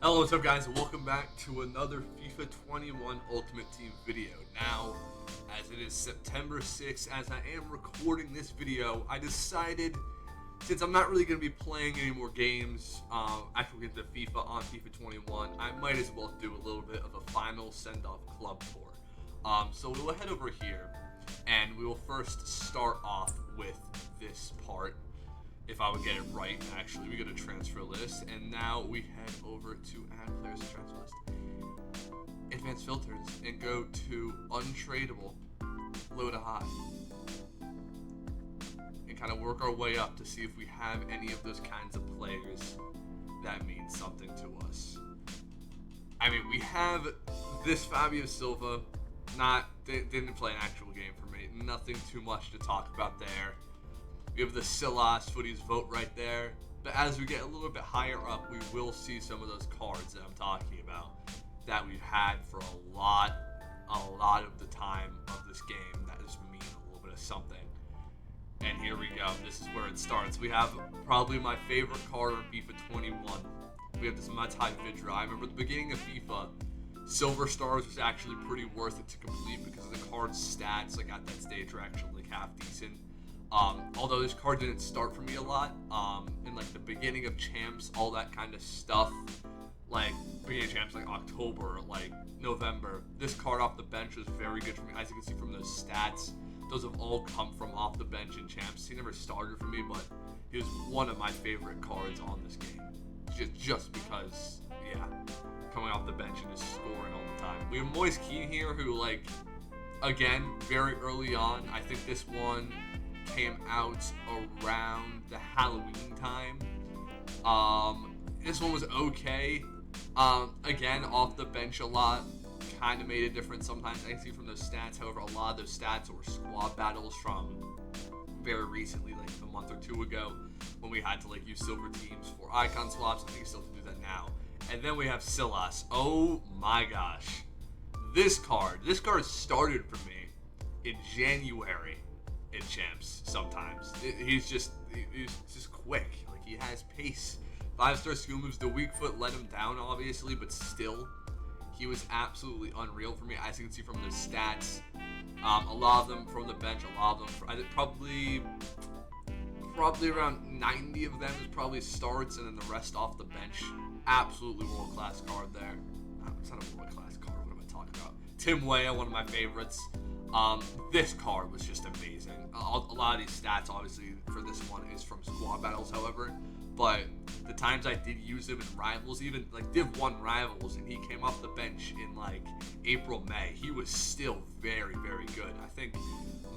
Hello, what's up guys, and welcome back to another FIFA 21 Ultimate Team video. Now, as it is September 6th, as I am recording this video, I decided, since I'm not really going to be playing any more games, after we get to FIFA on FIFA 21, I might as well do a little bit of a final send-off club tour. So we'll head over here, and we will first start off with this part. If I would get it right, actually, we go to transfer list, and now we head over to add players to transfer list, advanced filters, and go to untradeable, low to high, and kind of work our way up to see if we have any of those kinds of players that mean something to us. I mean, we have this Fabio Silva, didn't play an actual game for me, nothing too much to talk about there. We have the Silas Footies vote right there. But as we get a little bit higher up, we will see some of those cards that I'm talking about that we've had for a lot of the time of this game that just mean a little bit of something. And here we go. This is where it starts. We have probably my favorite card on FIFA 21. We have this Untitled Chapter. I remember at the beginning of FIFA, Silver Stars was actually pretty worth it to complete because the card's stats, like at that stage, were actually like half decent. Although this card didn't start for me a lot, in like the beginning of champs, all that kind of stuff, like beginning of champs like October, like November, this card off the bench was very good for me. As you can see from those stats, those have all come from off the bench in champs. He never started for me, but he was one of my favorite cards on this game, just because, yeah, coming off the bench and just scoring all the time. We have Moise Keane here, who, like, again, very early on, I think this one came out around the Halloween time. This one was okay. Again, off the bench a lot, kind of made a difference sometimes. I can see from those stats, however, a lot of those stats were squad battles from very recently, like a month or two ago, when we had to like use silver teams for icon swaps. I think you still have to do that now. And then we have Silas. Oh my gosh. This card started for me in January. In champs sometimes. He's just quick. Like, he has pace. 5-star skill moves. The weak foot let him down, obviously, but still, he was absolutely unreal for me. As you can see from the stats, a lot of them from the bench, a lot of them, I think probably around 90 of them is probably starts, and then the rest off the bench. Absolutely world-class card there. It's not a world-class card. What am I talking about? Tim Weah, one of my favorites. This card was just amazing. A lot of these stats, obviously, for this one is from squad battles, however. But the times I did use him in rivals, even like Div 1 rivals, and he came off the bench in like April, May, he was still very, very good. I think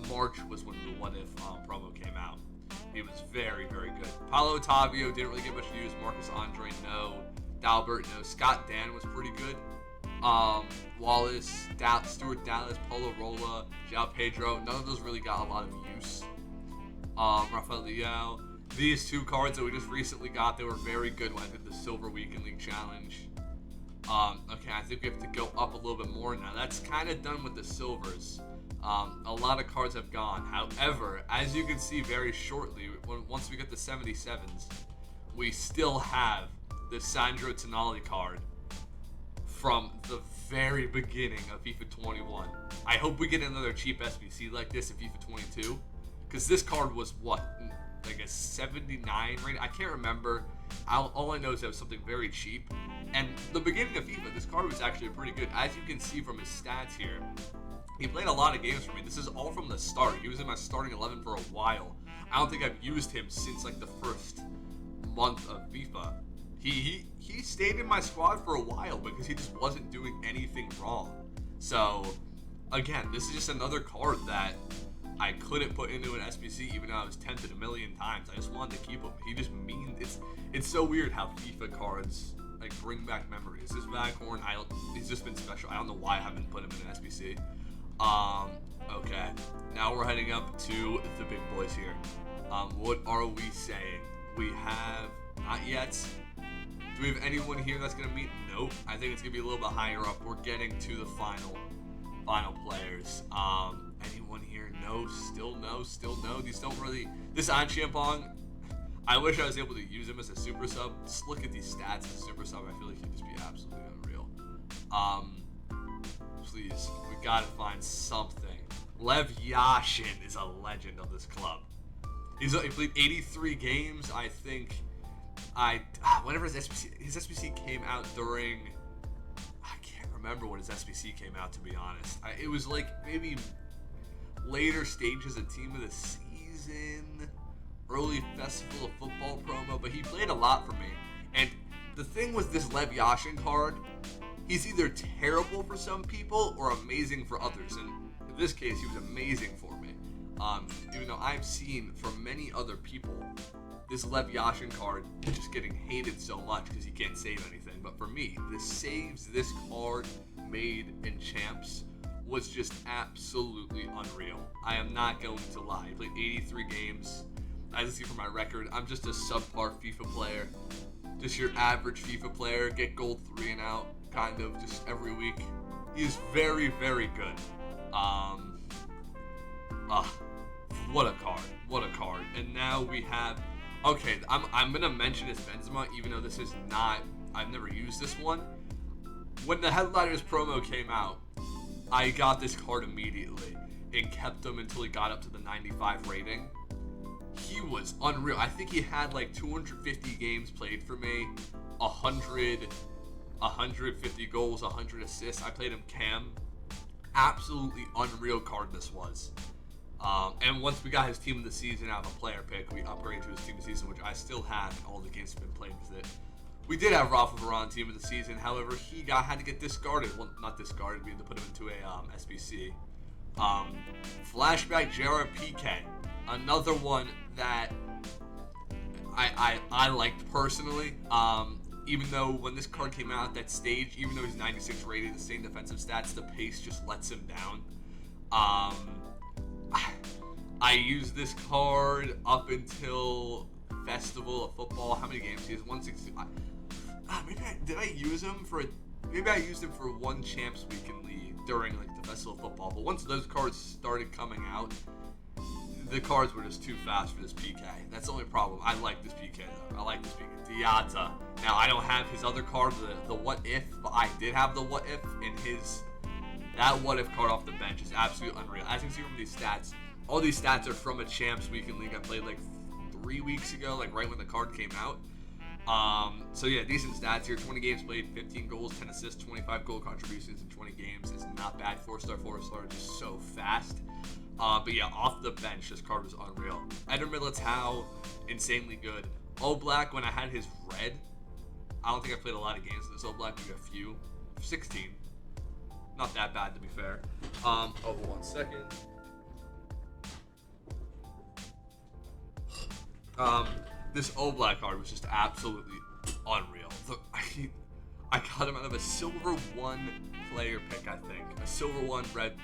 March was when the What If promo came out. He was very, very good. Paulo Ottavio didn't really get much use. Marcus Andre, no. Dalbert, no. Scott Dan was pretty good. Wallace, Stuart Dallas, Paulo Rolla, João Pedro, none of those really got a lot of use. Rafael Leao. These two cards that we just recently got, they were very good when I did the Silver Weekend League Challenge. Okay, I think we have to go up a little bit more now. That's kind of done with the silvers. A lot of cards have gone. However, as you can see very shortly, once we get the 77s, we still have the Sandro Tonali card from the very beginning of FIFA 21. I hope we get another cheap SBC like this in FIFA 22, because this card was what, like a 79 rating? I can't remember. All I know is that it was something very cheap. And the beginning of FIFA, this card was actually pretty good. As you can see from his stats here, he played a lot of games for me. This is all from the start. He was in my starting 11 for a while. I don't think I've used him since like the first month of FIFA. He stayed in my squad for a while because he just wasn't doing anything wrong. So, again, this is just another card that I couldn't put into an SBC even though I was tempted a million times. I just wanted to keep him. He just it's so weird how FIFA cards like bring back memories. This Vaghorn, he's just been special. I don't know why I haven't put him in an SBC. Okay. Now we're heading up to the big boys here. What are we saying? We have not yet. Do we have anyone here that's going to meet? Nope. I think it's going to be a little bit higher up. We're getting to the final players. Anyone here? No. Still no. These don't really... This Anchiampong, I wish I was able to use him as a super sub. Just look at these stats as a super sub. I feel like he'd just be absolutely unreal. Please, we gotta find something. Lev Yashin is a legend of this club. He played 83 games. I think whenever his SBC came out during, I can't remember when his SBC came out, to be honest. It was like maybe later stages of team of the season, early festival of football promo, but he played a lot for me. And the thing with this Lev Yashin card, he's either terrible for some people or amazing for others. And in this case, he was amazing for me. Even though I've seen from many other people this Lev Yashin card just getting hated so much because he can't save anything. But for me, the saves this card made in Champs was just absolutely unreal. I am not going to lie. He played 83 games. As you see from my record, I'm just a subpar FIFA player. Just your average FIFA player. Get gold 3 and out, kind of, just every week. He is very, very good. What a card. What a card. And now we have... Okay, I'm going to mention his Benzema, even though this is not... I've never used this one. When the Headliners promo came out, I got this card immediately and kept him until he got up to the 95 rating. He was unreal. I think he had like 250 games played for me, 150 goals, 100 assists. I played him cam. Absolutely unreal card this was. And once we got his team of the season out of a player pick, we upgraded to his team of the season, which I still have, and all the games have been played with it. We did have Rafa Varane team of the season, however, he had to get discarded. Well, not discarded, we had to put him into a SBC. Flashback Gerard Piqué, another one that I liked personally. Even though when this card came out at that stage, even though he's 96 rated, the same defensive stats, the pace just lets him down. I used this card up until Festival of Football. How many games? He has 160. Did I use him for? Maybe I used him for one Champs Weekend League during like the Festival of Football. But once those cards started coming out, the cards were just too fast for this PK. That's the only problem. I like this PK though. I like this PK. Diatta. Now I don't have his other card, the What If, but I did have the What If, and that What If card off the bench is absolutely unreal. As you can see from these stats, all these stats are from a Champs Weekend League I played like 3 weeks ago, like right when the card came out. So yeah, decent stats here. 20 games played, 15 goals, 10 assists, 25 goal contributions in 20 games. It's not bad. 4-star, just so fast. But yeah, off the bench, this card was unreal. Eder Militao, insanely good. Oblak, when I had his red, I don't think I played a lot of games with this Oblak, maybe a few. 16. Not that bad, to be fair. 1 second. This Oblak card was just absolutely unreal. I got him out of a silver 1 player pick, I think. A silver 1 red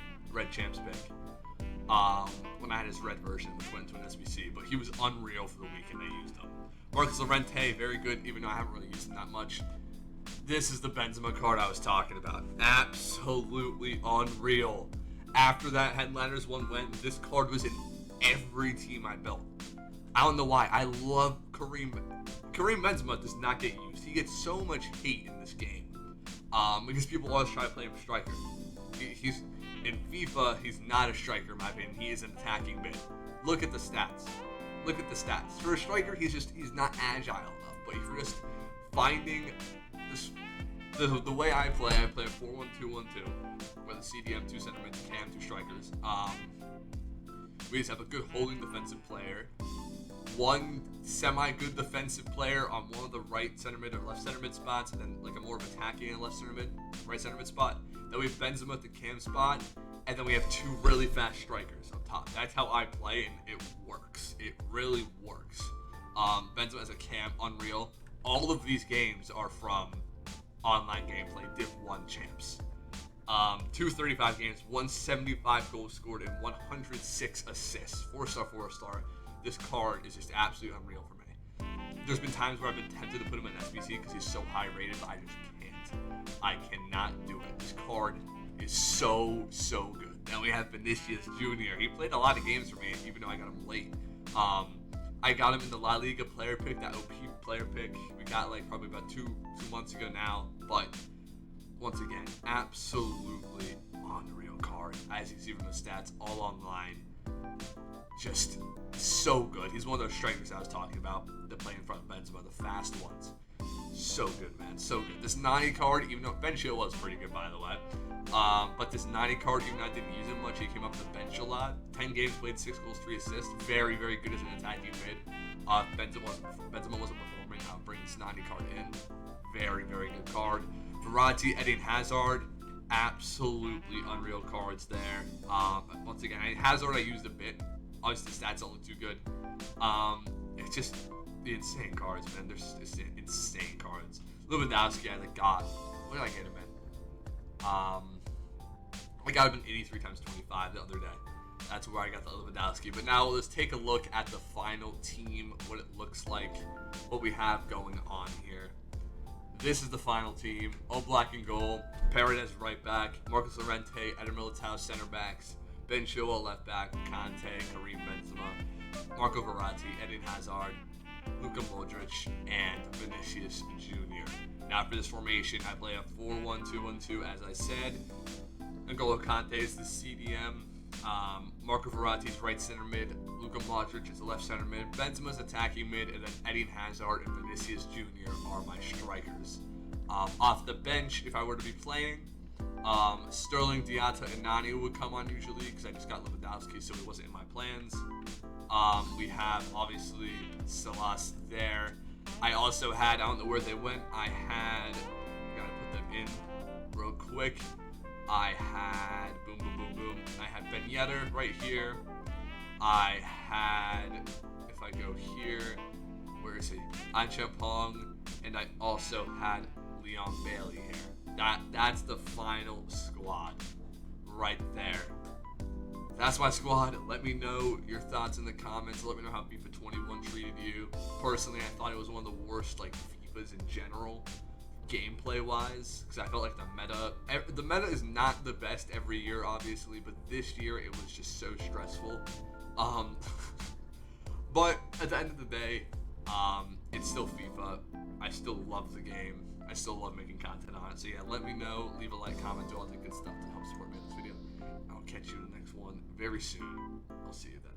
champs pick. When I had his red version, which went to an SBC. But he was unreal for the weekend I used him. Marcus Llorente, very good, even though I haven't really used him that much. This is the Benzema card I was talking about. Absolutely unreal. After that Headliners one went, this card was in every team I built. I don't know why. I love Karim. Karim Benzema does not get used. He gets so much hate in this game because people always try to play him striker. He's in FIFA. He's not a striker, in my opinion. He is an attacking mid. Look at the stats. Look at the stats. For a striker, he's not agile enough. But if you're just finding this, the way I play a 4-1-2-1-2, where the CDM 2 center mids, cam 2 strikers. We just have a good holding defensive player, one semi-good defensive player on one of the right center mid or left center mid spots, and then like a more of attacking and left center mid, right center mid spot. Then we have Benzema at the cam spot, and then we have 2 really fast strikers up top. That's how I play, and it works. It really works. Benzema as a cam, unreal. All of these games are from online gameplay, Div 1 champs. 235 games, 175 goals scored, and 106 assists. 4-star. This card is just absolutely unreal for me. There's been times where I've been tempted to put him in SBC because he's so high rated, but I just can't. I cannot do it. This card is so good. Then we have Benicius Junior. He played a lot of games for me, even though I got him late. I got him in the La Liga player pick, that OP player pick. We got like probably about two months ago now. But once again, absolutely unreal card. As you see from the stats, all online. Just so good. He's one of those strikers I was talking about that play in front of Benzema, the fast ones. So good, man. So good. This 90 card, even though Benchill was pretty good, by the way. But this 90 card, even though I didn't use him much, he came up to the bench a lot. 10 games played, 6 goals, 3 assists. Very, very good as an attacking mid. Benzema wasn't performing. I'll bring this 90 card in. Very, very good card. Verratti, Eden Hazard. Absolutely unreal cards there. Once again, Hazard I used a bit. Obviously, the stats don't look too good. It's just the insane cards, man. They're just insane cards. Lewandowski, I got. What did I get him in? I got him in 83 times 25 the other day. That's where I got the Lewandowski. But now let's take a look at the final team, what it looks like, what we have going on here. This is the final team. All black and gold. Paredes right back. Marcos Llorente, Eder Militao center backs. Ben Chilwell left back. Kante, Karim Benzema, Marco Verratti, Eden Hazard, Luka Modric, and Benicius Junior. Now for this formation, I play a 4-1-2-1-2 as I said. N'Golo Kante is the CDM. Marco Verratti is right center mid. Luka Modric is the left center mid. Benzema's attacking mid, and then Eden Hazard and Benicius Junior are my strikers. Off the bench, if I were to be playing, Sterling, Diatta, and Nani would come on usually because I just got Lewandowski, so it wasn't in my plans. We have obviously Salas there. I also had, I don't know where they went. I gotta put them in real quick. I had boom, boom, boom, boom. I had Ben Yedder right here. I had, if I go here, where is he? Anchampong, and I also had Leon Bailey here. That's the final squad right there. That's my squad. Let me know your thoughts in the comments. Let me know how FIFA 21 treated you. Personally, I thought it was one of the worst FIFAs in general, gameplay wise, because I felt like the meta is not the best every year, obviously, but this year it was just so stressful. But at the end of the day, it's still FIFA. I still love the game. I still love making content on it. So yeah, let me know. Leave a like, comment, do all the good stuff to help support me in this video. I'll catch you in the next one very soon. I'll see you then.